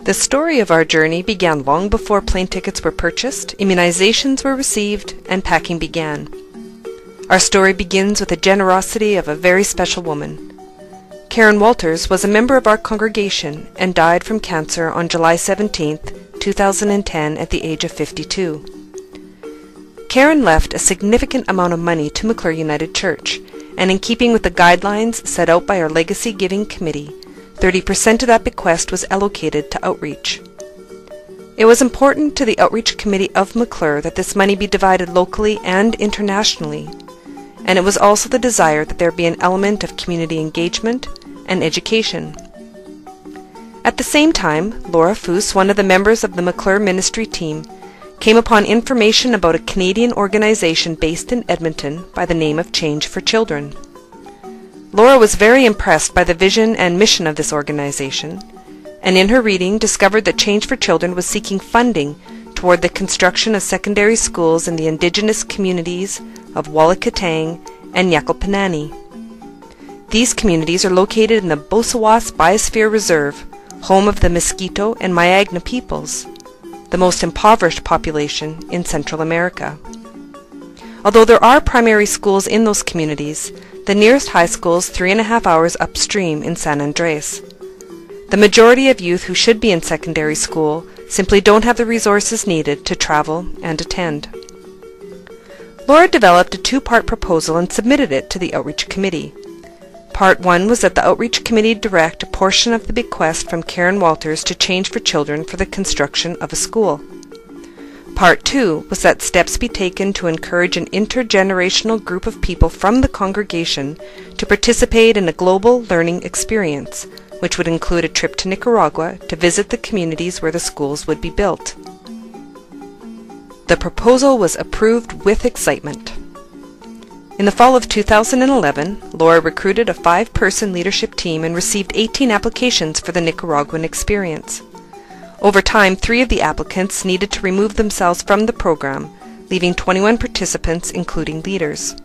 The story of our journey began long before plane tickets were purchased, immunizations were received, and packing began. Our story begins with the generosity of a very special woman. Karen Walters was a member of our congregation and died from cancer on July 17, 2010 at the age of 52. Karen left a significant amount of money to McClure United Church, and in keeping with the guidelines set out by our Legacy Giving Committee, 30% of that bequest was allocated to outreach. It was important to the Outreach Committee of McClure that this money be divided locally and internationally, and it was also the desire that there be an element of community engagement and education. At the same time, Laura Foose, one of the members of the McClure ministry team, came upon information about a Canadian organization based in Edmonton by the name of Change for Children. Laura was very impressed by the vision and mission of this organization, and in her reading discovered that Change for Children was seeking funding toward the construction of secondary schools in the Indigenous communities of Wallakatang and Yakalpanani. These communities are located in the Bosawas Biosphere Reserve, home of the Mosquito and Mayagna peoples, the most impoverished population in Central America. Although there are primary schools in those communities, the nearest high school is 3.5 hours upstream in San Andres. The majority of youth who should be in secondary school simply don't have the resources needed to travel and attend. Laura developed a two-part proposal and submitted it to the Outreach Committee. Part 1 was that the Outreach Committee direct a portion of the bequest from Karen Walters to Change for Children for the construction of a school. Part 2 was that steps be taken to encourage an intergenerational group of people from the congregation to participate in a global learning experience, which would include a trip to Nicaragua to visit the communities where the schools would be built. The proposal was approved with excitement. In the fall of 2011, Laura recruited a 5-person leadership team and received 18 applications for the Nicaraguan experience. Over time, 3 of the applicants needed to remove themselves from the program, leaving 21 participants, including leaders.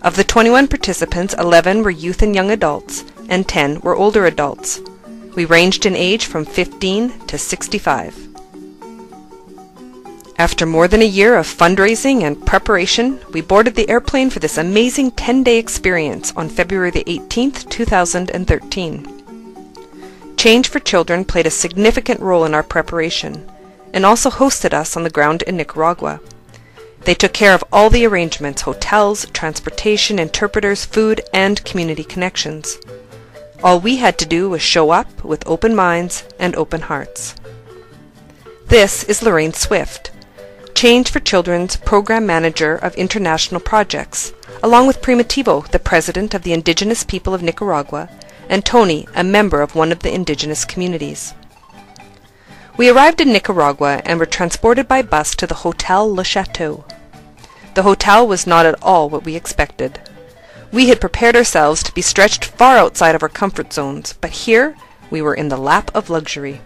Of the 21 participants, 11 were youth and young adults, and 10 were older adults. We ranged in age from 15 to 65. After more than a year of fundraising and preparation, we boarded the airplane for this amazing 10-day experience on February the 18th, 2013. Change for Children played a significant role in our preparation, and also hosted us on the ground in Nicaragua. They took care of all the arrangements: hotels, transportation, interpreters, food, and community connections. All we had to do was show up with open minds and open hearts. This is Lorraine Swift, Change for Children's Program Manager of International Projects, along with Primitivo, the President of the Indigenous People of Nicaragua, and Tony, a member of one of the indigenous communities. We arrived in Nicaragua and were transported by bus to the Hotel Le Chateau. The hotel was not at all what we expected. We had prepared ourselves to be stretched far outside of our comfort zones, but here we were in the lap of luxury.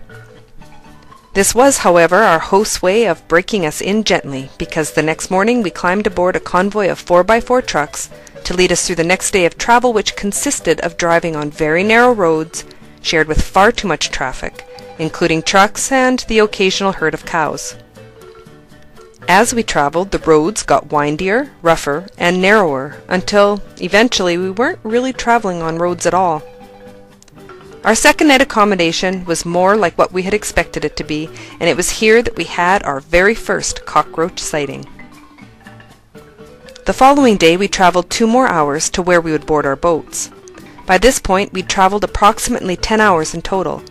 This was, however, our host's way of breaking us in gently, because the next morning we climbed aboard a convoy of 4x4 trucks to lead us through the next day of travel, which consisted of driving on very narrow roads shared with far too much traffic, including trucks and the occasional herd of cows. As we traveled, the roads got windier, rougher, and narrower, until eventually we weren't really traveling on roads at all. Our second night accommodation was more like what we had expected it to be, and it was here that we had our very first cockroach sighting. The following day we traveled 2 more hours to where we would board our boats. By this point we'd traveled approximately 10 hours in total.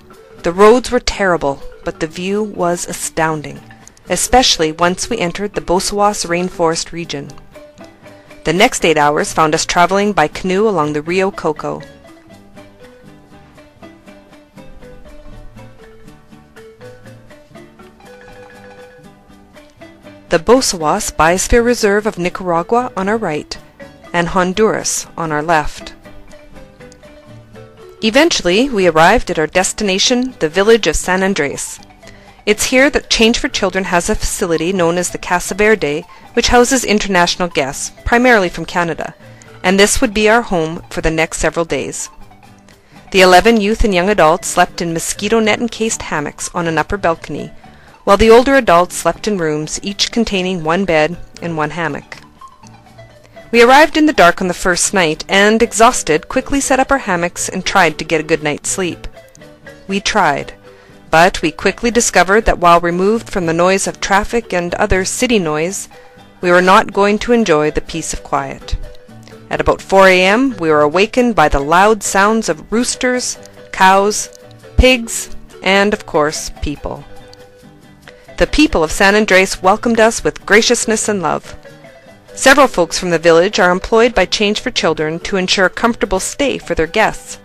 The roads were terrible, but the view was astounding, especially once we entered the Bosawas rainforest region. The next 8 hours found us traveling by canoe along the Rio Coco. The Bosawas Biosphere Reserve of Nicaragua on our right, and Honduras on our left. Eventually, we arrived at our destination, the village of San Andres. It's here that Change for Children has a facility known as the Casa Verde, which houses international guests, primarily from Canada, and this would be our home for the next several days. The 11 youth and young adults slept in mosquito net-encased hammocks on an upper balcony, while the older adults slept in rooms, each containing one bed and one hammock. We arrived in the dark on the first night, and, exhausted, quickly set up our hammocks and tried to get a good night's sleep. We tried, but we quickly discovered that while removed from the noise of traffic and other city noise, we were not going to enjoy the peace of quiet. At about 4 a.m., we were awakened by the loud sounds of roosters, cows, pigs, and, of course, people. The people of San Andres welcomed us with graciousness and love. Several folks from the village are employed by Change for Children to ensure a comfortable stay for their guests.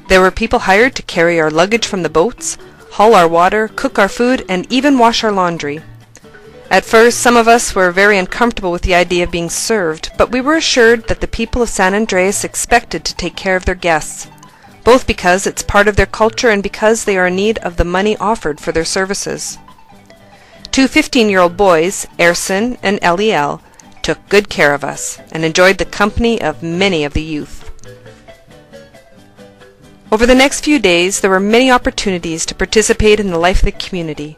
There were people hired to carry our luggage from the boats, haul our water, cook our food, and even wash our laundry. At first, some of us were very uncomfortable with the idea of being served, but we were assured that the people of San Andres expected to take care of their guests, both because it's part of their culture and because they are in need of the money offered for their services. 2 15-year-old boys, Erson and Eliel, took good care of us and enjoyed the company of many of the youth. Over the next few days, there were many opportunities to participate in the life of the community.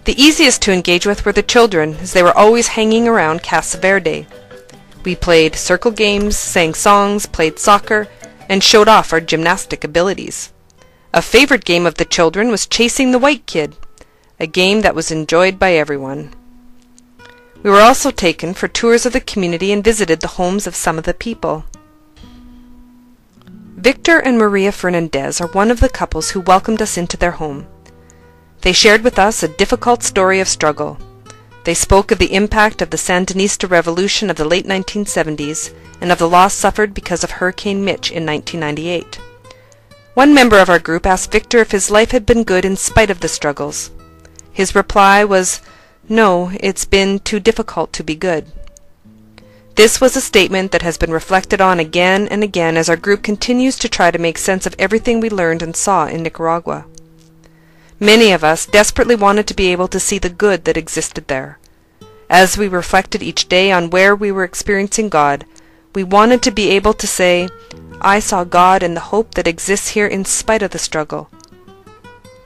The easiest to engage with were the children, as they were always hanging around Casa Verde. We played circle games, sang songs, played soccer, and showed off our gymnastic abilities. A favorite game of the children was chasing the white kid, a game that was enjoyed by everyone. We were also taken for tours of the community and visited the homes of some of the people. Victor and Maria Fernandez are one of the couples who welcomed us into their home. They shared with us a difficult story of struggle. They spoke of the impact of the Sandinista revolution of the late 1970s and of the loss suffered because of Hurricane Mitch in 1998. One member of our group asked Victor if his life had been good in spite of the struggles. His reply was, "No, it's been too difficult to be good." This was a statement that has been reflected on again and again as our group continues to try to make sense of everything we learned and saw in Nicaragua. Many of us desperately wanted to be able to see the good that existed there. As we reflected each day on where we were experiencing God, we wanted to be able to say, "I saw God in the hope that exists here in spite of the struggle."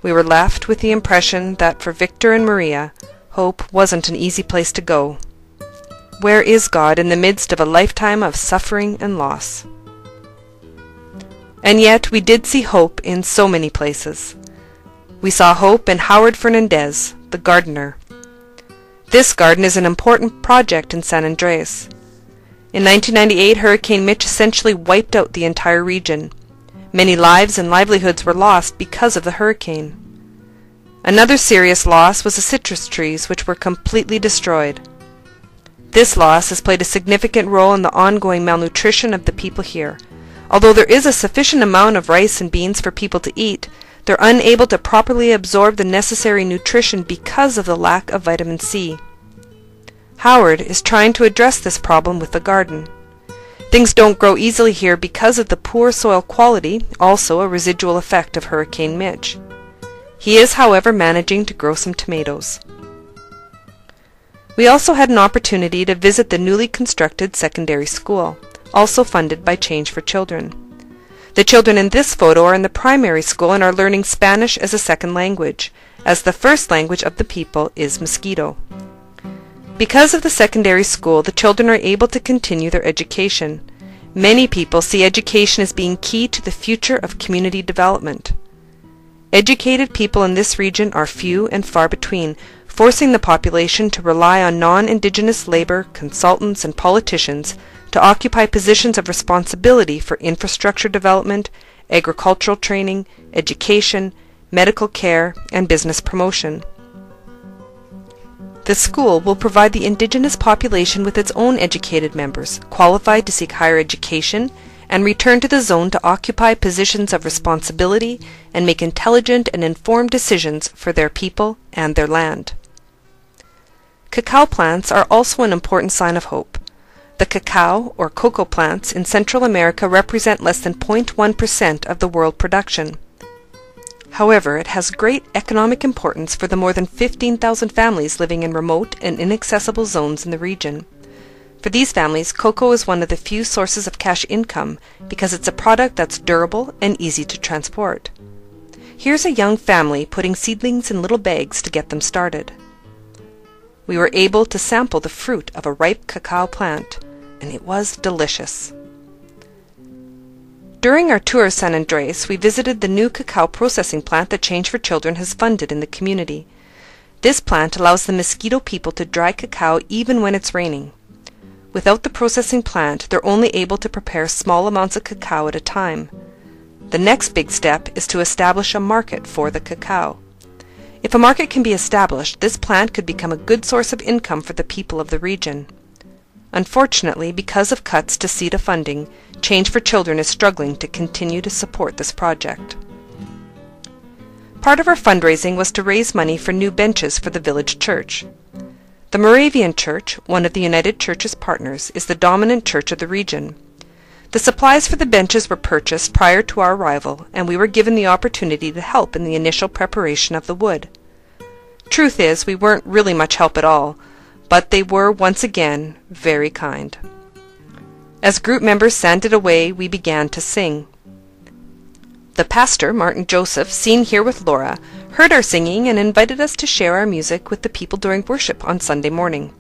We were left with the impression that for Victor and Maria, hope wasn't an easy place to go. Where is God in the midst of a lifetime of suffering and loss? And yet we did see hope in so many places. We saw hope in Howard Fernandez, the gardener. This garden is an important project in San Andres. In 1998, Hurricane Mitch essentially wiped out the entire region. Many lives and livelihoods were lost because of the hurricane. Another serious loss was the citrus trees, which were completely destroyed. This loss has played a significant role in the ongoing malnutrition of the people here. Although there is a sufficient amount of rice and beans for people to eat, they're unable to properly absorb the necessary nutrition because of the lack of vitamin C. Howard is trying to address this problem with the garden. Things don't grow easily here because of the poor soil quality, also a residual effect of Hurricane Mitch. He is, however, managing to grow some tomatoes. We also had an opportunity to visit the newly constructed secondary school, also funded by Change for Children. The children in this photo are in the primary school and are learning Spanish as a second language, as the first language of the people is Mosquito. Because of the secondary school, the children are able to continue their education. Many people see education as being key to the future of community development. Educated people in this region are few and far between, forcing the population to rely on non-Indigenous labor, consultants, and politicians to occupy positions of responsibility for infrastructure development, agricultural training, education, medical care, and business promotion. The school will provide the Indigenous population with its own educated members, qualified to seek higher education, and return to the zone to occupy positions of responsibility and make intelligent and informed decisions for their people and their land. Cacao plants are also an important sign of hope. The cacao, or cocoa plants, in Central America represent less than 0.1% of the world production. However, it has great economic importance for the more than 15,000 families living in remote and inaccessible zones in the region. For these families, cocoa is one of the few sources of cash income because it's a product that's durable and easy to transport. Here's a young family putting seedlings in little bags to get them started. We were able to sample the fruit of a ripe cacao plant, and it was delicious. During our tour of San Andres, we visited the new cacao processing plant that Change for Children has funded in the community. This plant allows the Mosquito people to dry cacao even when it's raining. Without the processing plant, they're only able to prepare small amounts of cacao at a time. The next big step is to establish a market for the cacao. If a market can be established, this plant could become a good source of income for the people of the region. Unfortunately, because of cuts to CETA funding, Change for Children is struggling to continue to support this project. Part of our fundraising was to raise money for new benches for the village church. The Moravian Church, one of the United Church's partners, is the dominant church of the region. The supplies for the benches were purchased prior to our arrival, and we were given the opportunity to help in the initial preparation of the wood. Truth is, we weren't really much help at all, but they were once again very kind. As group members sanded away, we began to sing. The pastor, Martin Joseph, seen here with Laura, heard our singing and invited us to share our music with the people during worship on Sunday morning.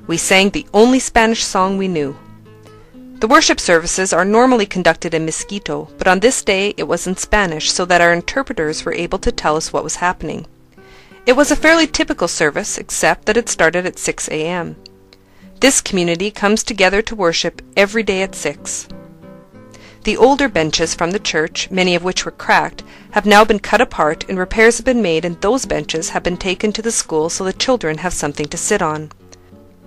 We sang the only Spanish song we knew. The worship services are normally conducted in Mosquito, but on this day it was in Spanish so that our interpreters were able to tell us what was happening. It was a fairly typical service, except that it started at 6 a.m. This community comes together to worship every day at 6. The older benches from the church, many of which were cracked, have now been cut apart and repairs have been made, and those benches have been taken to the school so the children have something to sit on.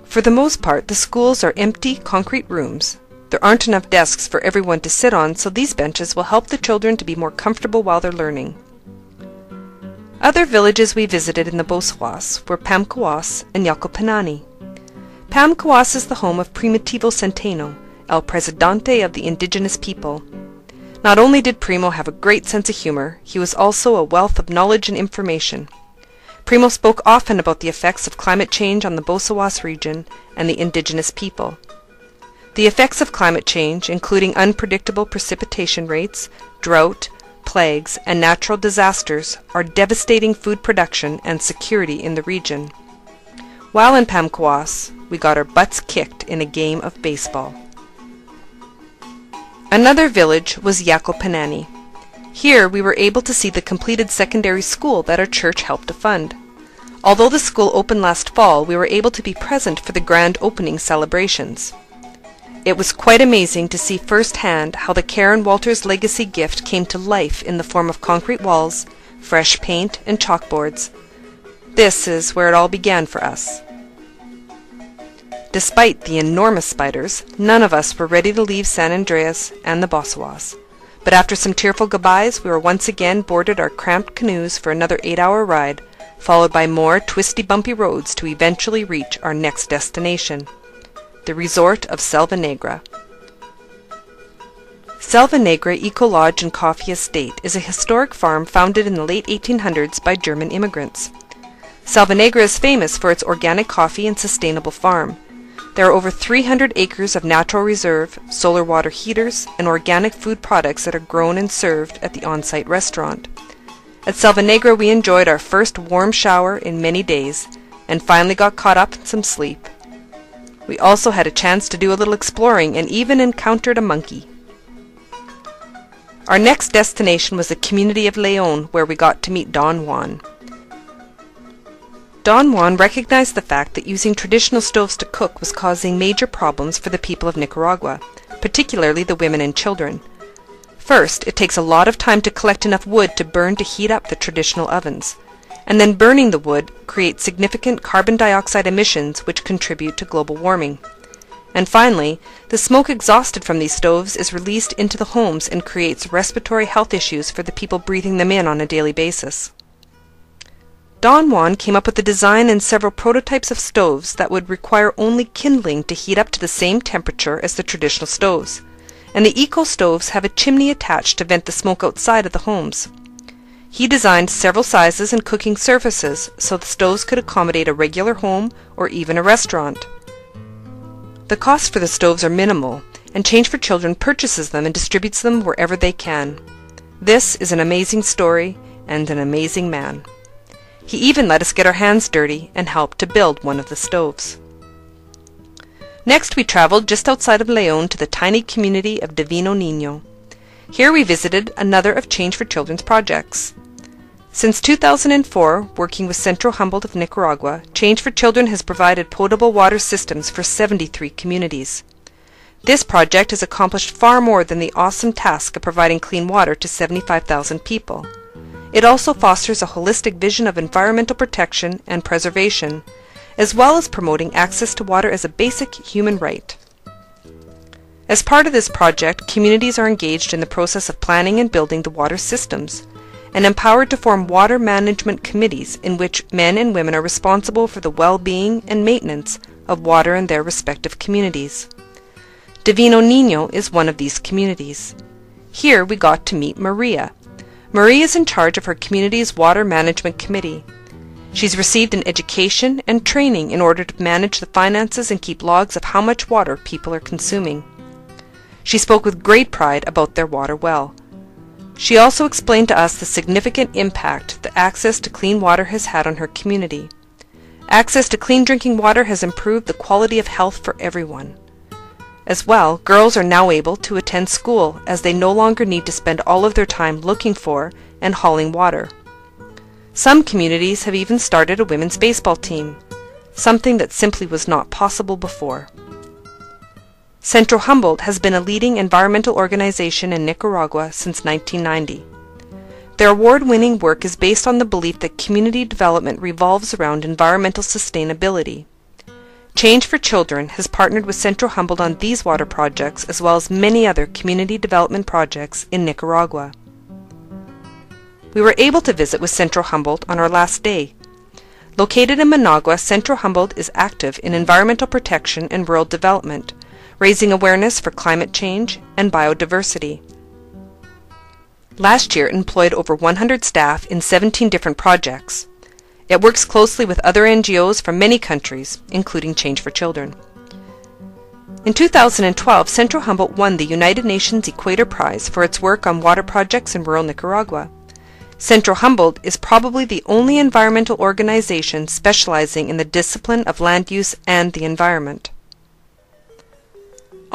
For the most part, the schools are empty concrete rooms. There aren't enough desks for everyone to sit on, so these benches will help the children to be more comfortable while they're learning. Other villages we visited in the Bosawas were Pamkawas and Yacopanani. Pamkawas is the home of Primitivo Centeno, El Presidente of the indigenous people. Not only did Primo have a great sense of humor, he was also a wealth of knowledge and information. Primo spoke often about the effects of climate change on the Bosawas region and the indigenous people. The effects of climate change, including unpredictable precipitation rates, drought, plagues, and natural disasters, are devastating food production and security in the region. While in Pamkawas, we got our butts kicked in a game of baseball. Another village was Yacopanani. Here we were able to see the completed secondary school that our church helped to fund. Although the school opened last fall, we were able to be present for the grand opening celebrations. It was quite amazing to see firsthand how the Karen Walters legacy gift came to life in the form of concrete walls, fresh paint, and chalkboards. This is where it all began for us. Despite the enormous spiders, none of us were ready to leave San Andres and the Bosawas. But after some tearful goodbyes, we were once again boarded our cramped canoes for another 8-hour ride, followed by more twisty bumpy roads to eventually reach our next destination, the resort of Selva Negra. Selva Negra Eco Lodge and Coffee Estate is a historic farm founded in the late 1800s by German immigrants. Selva Negra is famous for its organic coffee and sustainable farm. There are over 300 acres of natural reserve, solar water heaters, and organic food products that are grown and served at the on-site restaurant. At Selva Negra we enjoyed our first warm shower in many days, and finally got caught up in some sleep. We also had a chance to do a little exploring and even encountered a monkey. Our next destination was the community of Leon, where we got to meet Don Juan. Don Juan recognized the fact that using traditional stoves to cook was causing major problems for the people of Nicaragua, particularly the women and children. First, it takes a lot of time to collect enough wood to burn to heat up the traditional ovens, and then burning the wood creates significant carbon dioxide emissions which contribute to global warming. And finally, the smoke exhausted from these stoves is released into the homes and creates respiratory health issues for the people breathing them in on a daily basis. Don Juan came up with the design and several prototypes of stoves that would require only kindling to heat up to the same temperature as the traditional stoves, and the eco stoves have a chimney attached to vent the smoke outside of the homes. He designed several sizes and cooking surfaces so the stoves could accommodate a regular home or even a restaurant. The costs for the stoves are minimal, and Change for Children purchases them and distributes them wherever they can. This is an amazing story and an amazing man. He even let us get our hands dirty and helped to build one of the stoves. Next, we traveled just outside of León to the tiny community of Divino Niño. Here we visited another of Change for Children's projects. Since 2004, working with Centro Humboldt of Nicaragua, Change for Children has provided potable water systems for 73 communities. This project has accomplished far more than the awesome task of providing clean water to 75,000 people. It also fosters a holistic vision of environmental protection and preservation, as well as promoting access to water as a basic human right. As part of this project, communities are engaged in the process of planning and building the water systems, and empowered to form water management committees in which men and women are responsible for the well-being and maintenance of water in their respective communities. Divino Niño is one of these communities. Here we got to meet Maria. Maria is in charge of her community's water management committee. She's received an education and training in order to manage the finances and keep logs of how much water people are consuming. She spoke with great pride about their water well. She also explained to us the significant impact that access to clean water has had on her community. Access to clean drinking water has improved the quality of health for everyone. As well, girls are now able to attend school as they no longer need to spend all of their time looking for and hauling water. Some communities have even started a women's baseball team, something that simply was not possible before. Centro Humboldt has been a leading environmental organization in Nicaragua since 1990. Their award-winning work is based on the belief that community development revolves around environmental sustainability. Change for Children has partnered with Centro Humboldt on these water projects as well as many other community development projects in Nicaragua. We were able to visit with Centro Humboldt on our last day. Located in Managua, Centro Humboldt is active in environmental protection and rural development, raising awareness for climate change and biodiversity. Last year it employed over 100 staff in 17 different projects. It works closely with other NGOs from many countries, including Change for Children. In 2012, Centro Humboldt won the United Nations Equator Prize for its work on water projects in rural Nicaragua. Centro Humboldt is probably the only environmental organization specializing in the discipline of land use and the environment.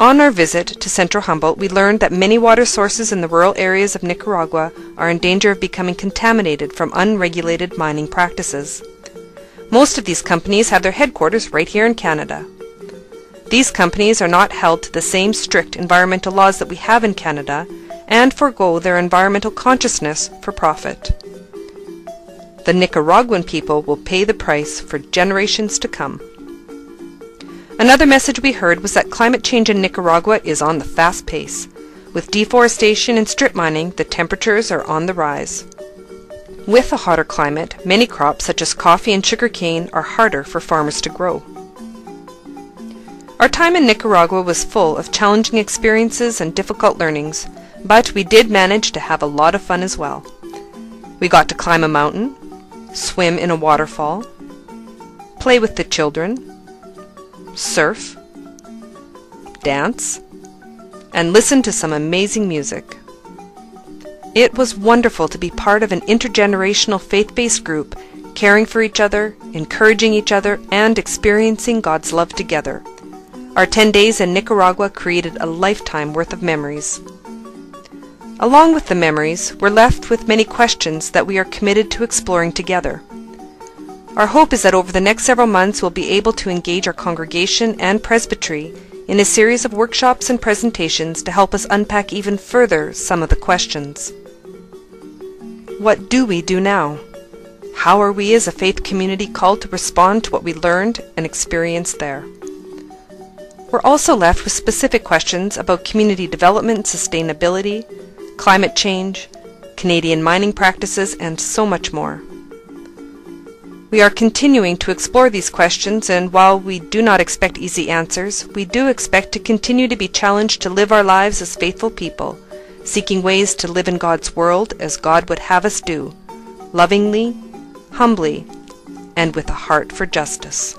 On our visit to Centro Humboldt, we learned that many water sources in the rural areas of Nicaragua are in danger of becoming contaminated from unregulated mining practices. Most of these companies have their headquarters right here in Canada. These companies are not held to the same strict environmental laws that we have in Canada and forego their environmental consciousness for profit. The Nicaraguan people will pay the price for generations to come. Another message we heard was that climate change in Nicaragua is on the fast pace. With deforestation and strip mining, the temperatures are on the rise. With a hotter climate, many crops such as coffee and sugarcane are harder for farmers to grow. Our time in Nicaragua was full of challenging experiences and difficult learnings, but we did manage to have a lot of fun as well. We got to climb a mountain, swim in a waterfall, play with the children, surf, dance, and listen to some amazing music. It was wonderful to be part of an intergenerational faith-based group, caring for each other, encouraging each other, and experiencing God's love together. Our 10 days in Nicaragua created a lifetime worth of memories. Along with the memories, we're left with many questions that we are committed to exploring together. Our hope is that over the next several months we'll be able to engage our congregation and presbytery in a series of workshops and presentations to help us unpack even further some of the questions. What do we do now? How are we as a faith community called to respond to what we learned and experienced there? We're also left with specific questions about community development and sustainability, climate change, Canadian mining practices, and so much more. We are continuing to explore these questions, and while we do not expect easy answers, we do expect to continue to be challenged to live our lives as faithful people, seeking ways to live in God's world as God would have us do, lovingly, humbly, and with a heart for justice.